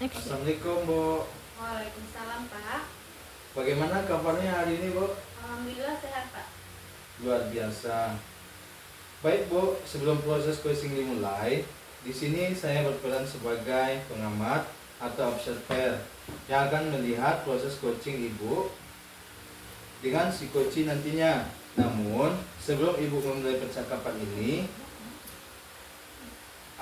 Assalamualaikum Bu. Waalaikumsalam Pak. Bagaimana kabarnya hari ini Bu? Alhamdulillah sehat Pak. Luar biasa. Baik Bu, sebelum proses coaching dimulai, di sini saya berperan sebagai pengamat atau observer yang akan melihat proses coaching Ibu dengan si coaching nantinya. Namun, sebelum Ibu memulai percakapan ini,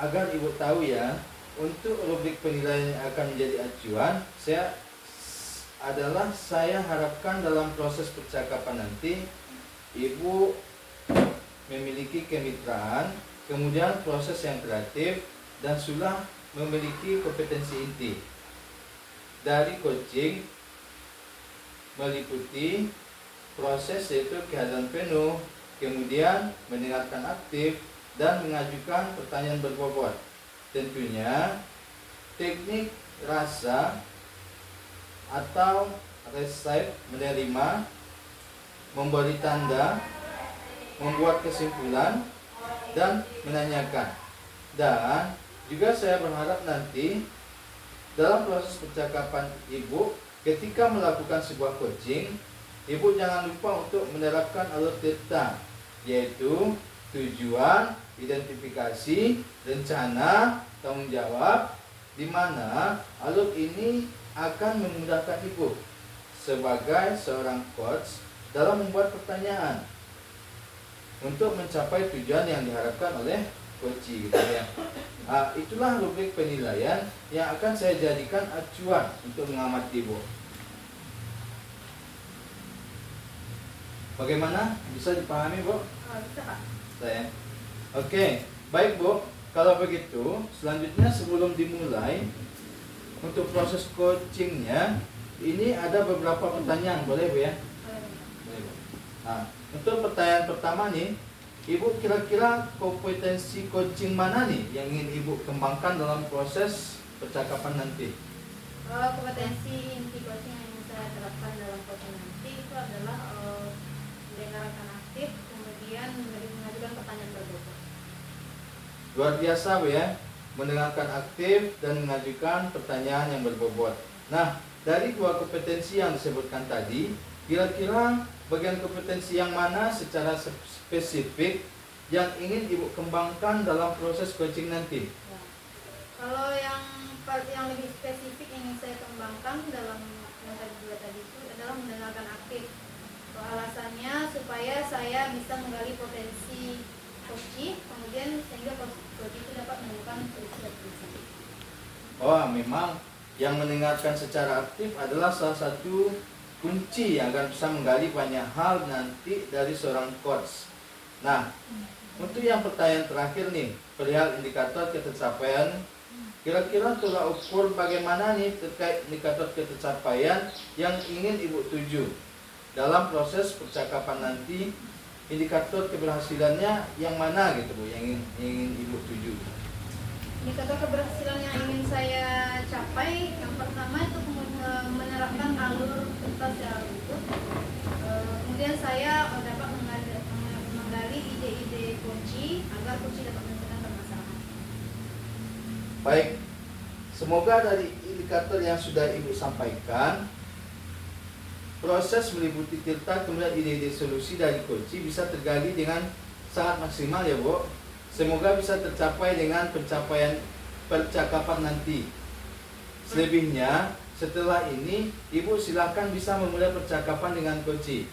agar Ibu tahu ya, untuk rubrik penilaian yang akan menjadi acuan, saya harapkan dalam proses percakapan nanti Ibu memiliki kemitraan, kemudian proses yang kreatif, dan sudah memiliki kompetensi inti. Dari coaching meliputi proses yaitu kehadiran penuh, kemudian mendengarkan aktif, dan mengajukan pertanyaan berbobot. Tentunya teknik rasa atau receive, menerima, memberi tanda, membuat kesimpulan, dan menanyakan. Dan juga saya berharap nanti dalam proses percakapan Ibu ketika melakukan sebuah coaching, Ibu jangan lupa untuk menerapkan alur delta, yaitu tujuan, identifikasi, rencana, tanggung jawab, di mana alur ini akan memudahkan Ibu sebagai seorang coach dalam membuat pertanyaan untuk mencapai tujuan yang diharapkan oleh coach gitu ya. Itulah rubrik penilaian yang akan saya jadikan acuan untuk mengamati Ibu. Bagaimana? Bisa dipahami Bu? Bisa Pak. Saya. Oke, baik Bu. Kalau begitu, selanjutnya sebelum dimulai untuk proses coachingnya, ini ada beberapa pertanyaan, boleh Bu ya? Boleh Bu. Nah, untuk pertanyaan pertama nih, Ibu kira-kira kompetensi coaching mana nih yang ingin Ibu kembangkan dalam proses percakapan nanti? Kompetensi inti coaching yang ingin saya terapkan dalam coaching nanti itu adalah mendengarkan aktif, kemudian mengajukan pertanyaan berbobot. Luar biasa Bu ya, mendengarkan aktif dan mengajukan pertanyaan yang berbobot. Nah, dari dua kompetensi yang disebutkan tadi, kira-kira bagian kompetensi yang mana secara spesifik yang ingin Ibu kembangkan dalam proses coaching nanti? Ya. Kalau yang lebih spesifik ingin saya kembangkan dalam yang tadi itu adalah mendengarkan aktif. Alasannya supaya saya bisa menggali potensi coach, kemudian sehingga coach itu dapat menemukan solusi. Oh, memang yang mendengarkan secara aktif adalah salah satu kunci yang akan bisa menggali banyak hal nanti dari seorang coach. Nah, untuk yang pertanyaan terakhir nih, perihal indikator ketercapaian, kira-kira tolak ukur bagaimana nih terkait indikator ketercapaian yang ingin Ibu tuju dalam proses percakapan nanti? Indikator keberhasilannya yang mana gitu Bu, yang ingin Ibu tuju? Indikator keberhasilan yang ingin saya capai, yang pertama itu menerapkan alur kita secara utuh. Kemudian saya dapat menggali ide-ide kunci agar kunci dapat menyelesaikan permasalahan. Baik, semoga dari indikator yang sudah Ibu sampaikan, proses meliputi tirta kemudian ide-ide solusi dari kunci bisa tergali dengan sangat maksimal ya Bu. Semoga bisa tercapai dengan pencapaian percakapan nanti. Selebihnya setelah ini Ibu silakan bisa memulai percakapan dengan kunci.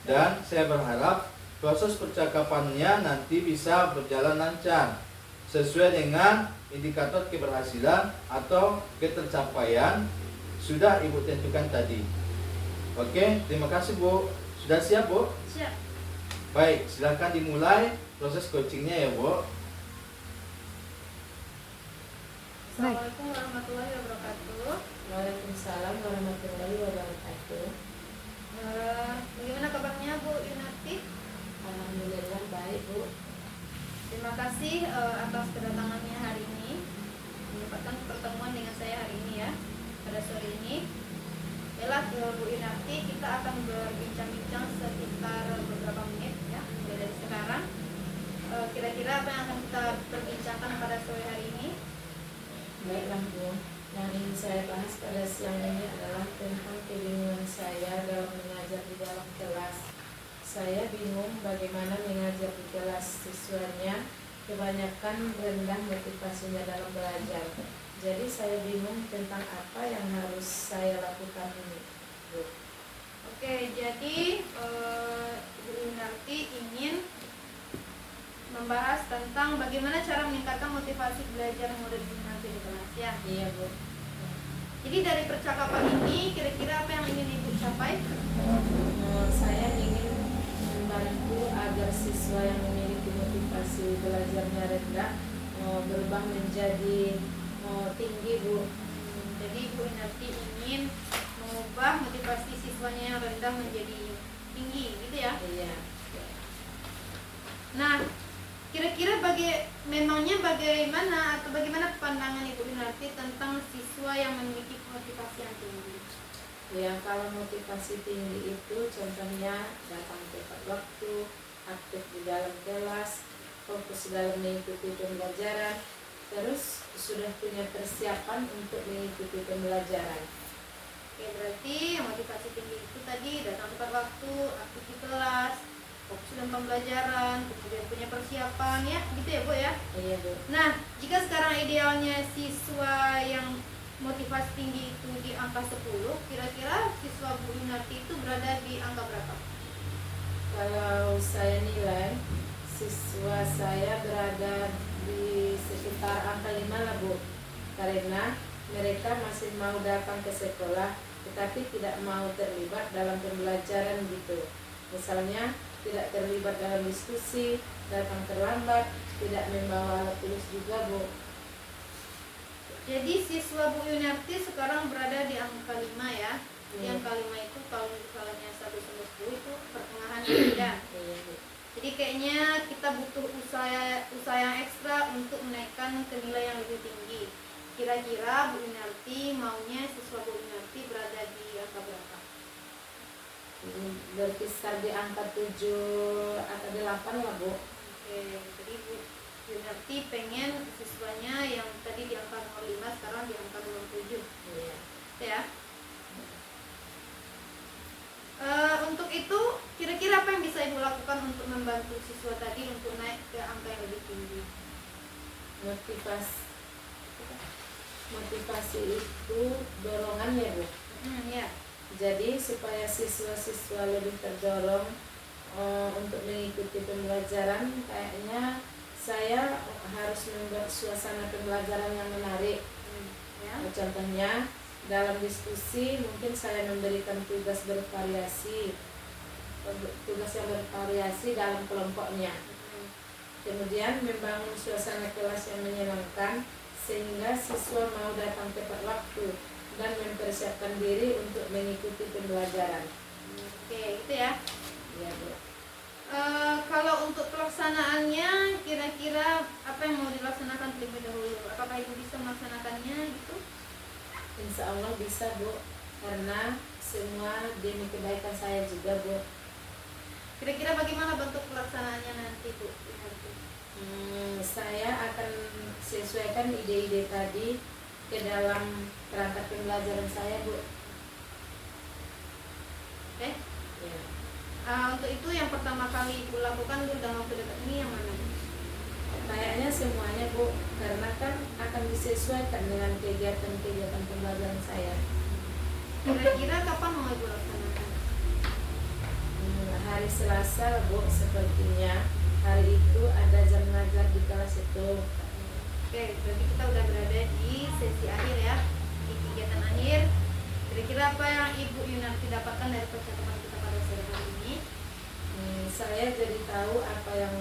Dan saya berharap proses percakapannya nanti bisa berjalan lancar sesuai dengan indikator keberhasilan atau ketercapaian sudah Ibu tentukan tadi. Oke, terima kasih Bu. Sudah siap Bu? Siap. Baik, silakan dimulai proses coachingnya ya Bu. Assalamualaikum warahmatullahi wabarakatuh. Waalaikumsalam warahmatullahi wabarakatuh. Bagaimana kabarnya Bu Yunati? Alhamdulillah baik Bu. Terima kasih atas kedatangannya hari ini, menyempatkan pertemuan dengan saya hari ini ya, pada sore ini. Yalah Bu Yunati, kita akan berbincang-bincang sekitar beberapa menit ya, mulai dari sekarang. Kira-kira apa yang akan kita perbincangkan pada sore hari ini? Baiklah Bu, yang ingin saya pada siang ini adalah tentang kebingungan saya dalam mengajar di dalam kelas. Saya bingung bagaimana mengajar di kelas, siswanya kebanyakan rendah motivasinya dalam belajar. Jadi saya bingung tentang apa yang harus saya lakukan ini, Bu. Oke, jadi Bu Yunarti ingin membahas tentang bagaimana cara meningkatkan motivasi belajar murid nanti di kelas ya. Iya, Bu. Jadi dari percakapan ini kira-kira apa yang ingin Ibu capai? Saya ingin membantu agar siswa yang memiliki motivasi belajarnya rendah berubah menjadi tinggi, Bu. Jadi Bu Yunarti ingin mengubah motivasi siswanya yang rendah menjadi tinggi, gitu ya? Iya. Nah, kira-kira memangnya bagaimana atau bagaimana pandangan Ibu Yunarti tentang siswa yang memiliki motivasi yang tinggi? Yang kalau motivasi tinggi itu contohnya datang tepat waktu, aktif di dalam kelas, fokus dalam mengikuti pembelajaran, terus sudah punya persiapan untuk mengikuti pembelajaran. Oke, berarti motivasi tinggi itu tadi datang tepat waktu, aktif di kelas, fokus dalam pembelajaran, kemudian punya persiapan ya, gitu ya Bu ya? Iya, Bu. Nah, jika sekarang idealnya siswa yang motivasi tinggi itu di angka 10, kira-kira siswa Bu Yunarti itu berada di angka berapa? Kalau saya nilai siswa saya berada di sekitar angka 5 lah, Bu. Karena mereka masih mau datang ke sekolah tetapi tidak mau terlibat dalam pembelajaran gitu. Misalnya tidak terlibat dalam diskusi, datang terlambat, tidak membawa alat tulis juga, Bu. Jadi siswa Bu Yunarti sekarang berada di angka 5 ya. Jadi angka 5 itu kalau misalnya 1 sampai 10 itu pertengahan ya. Jadi kayaknya kita butuh usaha yang ekstra untuk menaikkan ke nilai yang lebih tinggi. Kira-kira Bu Yunarti maunya siswa Bu Yunarti berada di angka berapa? Berkisar di angka 7 atau 8 lah, Bu. Oke, jadi Bu Yunarti pengen siswanya yang tadi di angka nomor 5 sekarang di angka nomor 7. Iya. Ya. Untuk itu kira-kira apa yang bisa Ibu lakukan untuk membantu siswa tadi untuk naik ke angka yang lebih tinggi? Motivasi itu dorongan ya, Bu. Ya. Jadi supaya siswa-siswa lebih terdorong untuk mengikuti pembelajaran, kayaknya saya harus membuat suasana pembelajaran yang menarik. Ya. Contohnya dalam diskusi mungkin saya memberikan tugas yang bervariasi dalam kelompoknya. Kemudian membangun suasana kelas yang menyenangkan sehingga siswa mau datang tepat waktu dan mempersiapkan diri untuk mengikuti pembelajaran. Oke, itu ya. Ya, Bu. Kalau untuk pelaksanaannya kira-kira apa yang mau dilaksanakan terlebih dahulu? Apakah Ibu bisa melaksanakannya gitu? Insya Allah bisa, Bu, karena semua demi kebaikan saya juga, Bu. Kira-kira bagaimana bentuk pelaksanaannya nanti, Bu? Saya akan sesuaikan ide-ide tadi ke dalam perangkat pembelajaran saya, Bu. Oke. Ya. Untuk itu yang pertama kali Ibu lakukan dalam waktu dekat ini yang mana? Kayaknya semuanya, Bu, karena kan akan disesuaikan dengan kegiatan-kegiatan pembelajaran saya. Kira-kira kapan mau Ibu laksanakan? Hari Selasa, Bu, sepertinya. Hari itu ada jam ngajar di kelas itu. Oke, berarti kita udah berada di sesi akhir ya, di kegiatan akhir. Kira-kira apa yang Ibu Yunarti dapatkan dari percakapan kita pada sore hari ini? Saya jadi tahu apa yang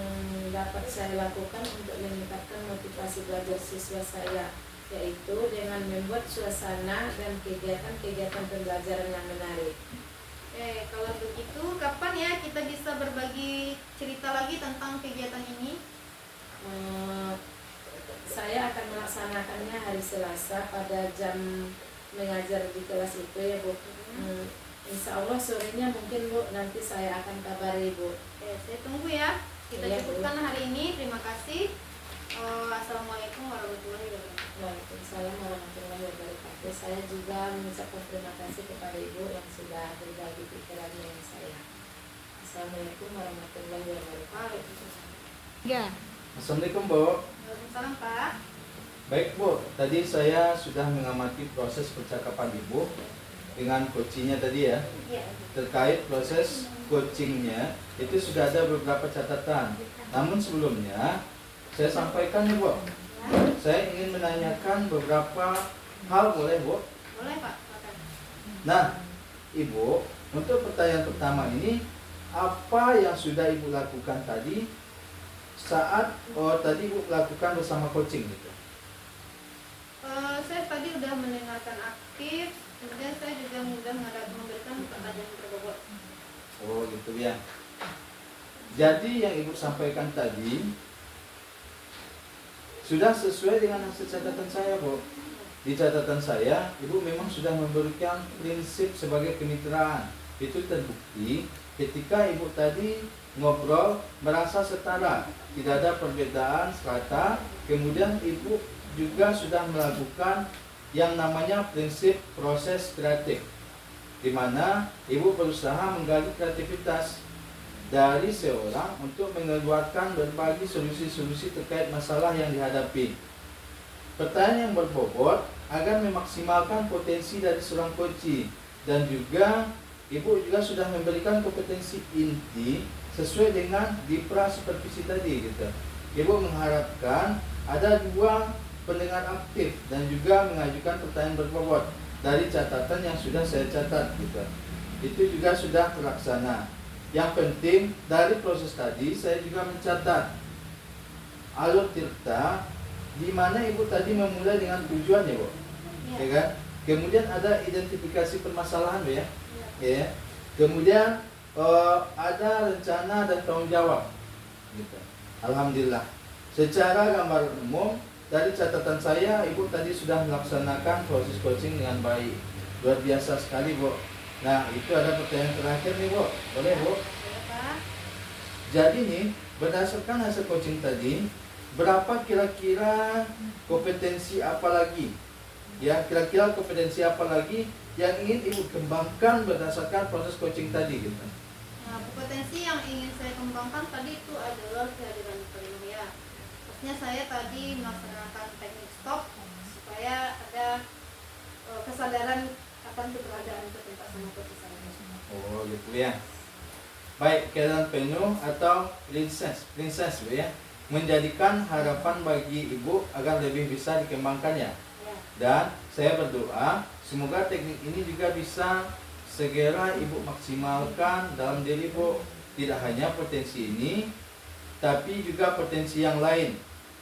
dapat saya lakukan untuk meningkatkan motivasi belajar siswa saya, yaitu dengan membuat suasana dan kegiatan-kegiatan pembelajaran yang menarik. Oke, kalau begitu kapan ya kita bisa berbagi cerita lagi tentang kegiatan ini? Saya akan melaksanakannya hari Selasa pada jam mengajar di kelas itu ya, Bu. Insya Allah sorenya mungkin, Bu, nanti saya akan kabari, Bu. Oke, saya tunggu ya. Kita Iya, Bu. cukupkan hari ini. Terima kasih. Assalamualaikum warahmatullahi wabarakatuh. Waalaikumsalam warahmatullahi wabarakatuh. Saya juga mengucapkan terima kasih kepada Ibu yang sudah berbagi pikirannya dengan saya. Assalamualaikum warahmatullahi wabarakatuh. Waalaikumsalam. Ya. Assalamualaikum Bu. Waalaikumsalam Pak. Baik Bu, tadi saya sudah mengamati proses percakapan Ibu dengan coachingnya tadi ya. Iya. Terkait proses coachingnya itu sudah ada beberapa catatan. Namun sebelumnya saya sampaikan nih Bu, saya ingin menanyakan beberapa hal, boleh Bu? Boleh Pak. Silakan. Nah, Ibu, untuk pertanyaan pertama ini, apa yang sudah Ibu lakukan tadi saat tadi Ibu lakukan bersama coaching gitu? Saya tadi udah mendengarkan aktif, kemudian saya juga mudah memberikan pertanyaan berbobot. Oh gitu ya. Jadi yang Ibu sampaikan tadi sudah sesuai dengan hasil catatan saya, Bu. Di catatan saya, Ibu memang sudah memberikan prinsip sebagai kemitraan. Itu terbukti ketika Ibu tadi ngobrol merasa setara, tidak ada perbedaan strata. Kemudian Ibu juga sudah melakukan yang namanya prinsip proses kreatif, di mana Ibu berusaha menggali kreativitas dari seorang untuk mengeluarkan berbagai solusi-solusi terkait masalah yang dihadapi. Pertanyaan yang berbobot agar memaksimalkan potensi dari seorang coach, dan juga Ibu juga sudah memberikan kompetensi inti sesuai dengan dipra supervisi tadi gitu. Ibu mengharapkan ada 2 pendengar aktif dan juga mengajukan pertanyaan berbobot dari catatan yang sudah saya catat gitu. Itu juga sudah terlaksana. Yang penting dari proses tadi saya juga mencatat alur tirta, di mana Ibu tadi memulai dengan tujuan ya Bu, Iya. ya kan? Kemudian ada identifikasi permasalahan Bu ya, Iya. ya. Kemudian ada rencana dan tanggung jawab gitu. Alhamdulillah. Secara gambar umum dari catatan saya, Ibu tadi sudah melaksanakan proses coaching dengan baik. Luar biasa sekali Bu. Nah, itu ada pertanyaan terakhir nih Bu. Boleh Bu? Boleh Pak. Jadi nih, berdasarkan hasil coaching tadi, berapa kira-kira kompetensi apa lagi? Ya, kira-kira kompetensi apa lagi yang ingin Ibu kembangkan berdasarkan proses coaching tadi gitu. Nah, kompetensi yang ingin saya kembangkan tadi itu adalah kehadiran penuh ya. Maksudnya saya tadi melaksanakan teknik stop supaya ada kesadaran akan keberadaan tempat sama coach saya. Oh gitu ya. Baik, kehadiran penuh atau princess Bu ya, menjadikan harapan bagi Ibu agar lebih bisa dikembangkannya. Ya. Dan saya berdoa semoga teknik ini juga bisa segera Ibu maksimalkan dalam diri Bu. Tidak hanya potensi ini, tapi juga potensi yang lain,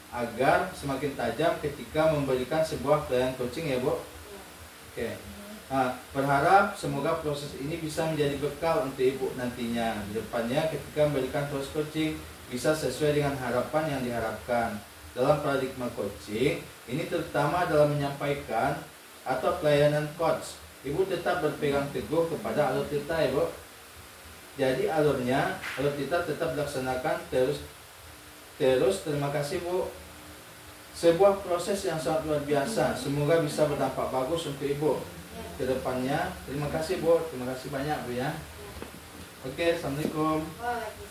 agar semakin tajam ketika memberikan sebuah pelayanan coaching ya Bu. Oke. Nah, berharap semoga proses ini bisa menjadi bekal untuk Ibu nantinya di depannya ketika memberikan proses coaching bisa sesuai dengan harapan yang diharapkan. Dalam paradigma coaching ini terutama dalam menyampaikan atau pelayanan coach, Ibu tetap berpegang teguh kepada alur tirta ya Bu. Jadi alur tirta tetap dilaksanakan terus. Terima kasih Bu. Sebuah proses yang sangat luar biasa. Semoga bisa berdampak bagus untuk Ibu ke depannya. Terima kasih Bu, terima kasih banyak Bu ya. Oke, Assalamualaikum. Waalaikumsalam.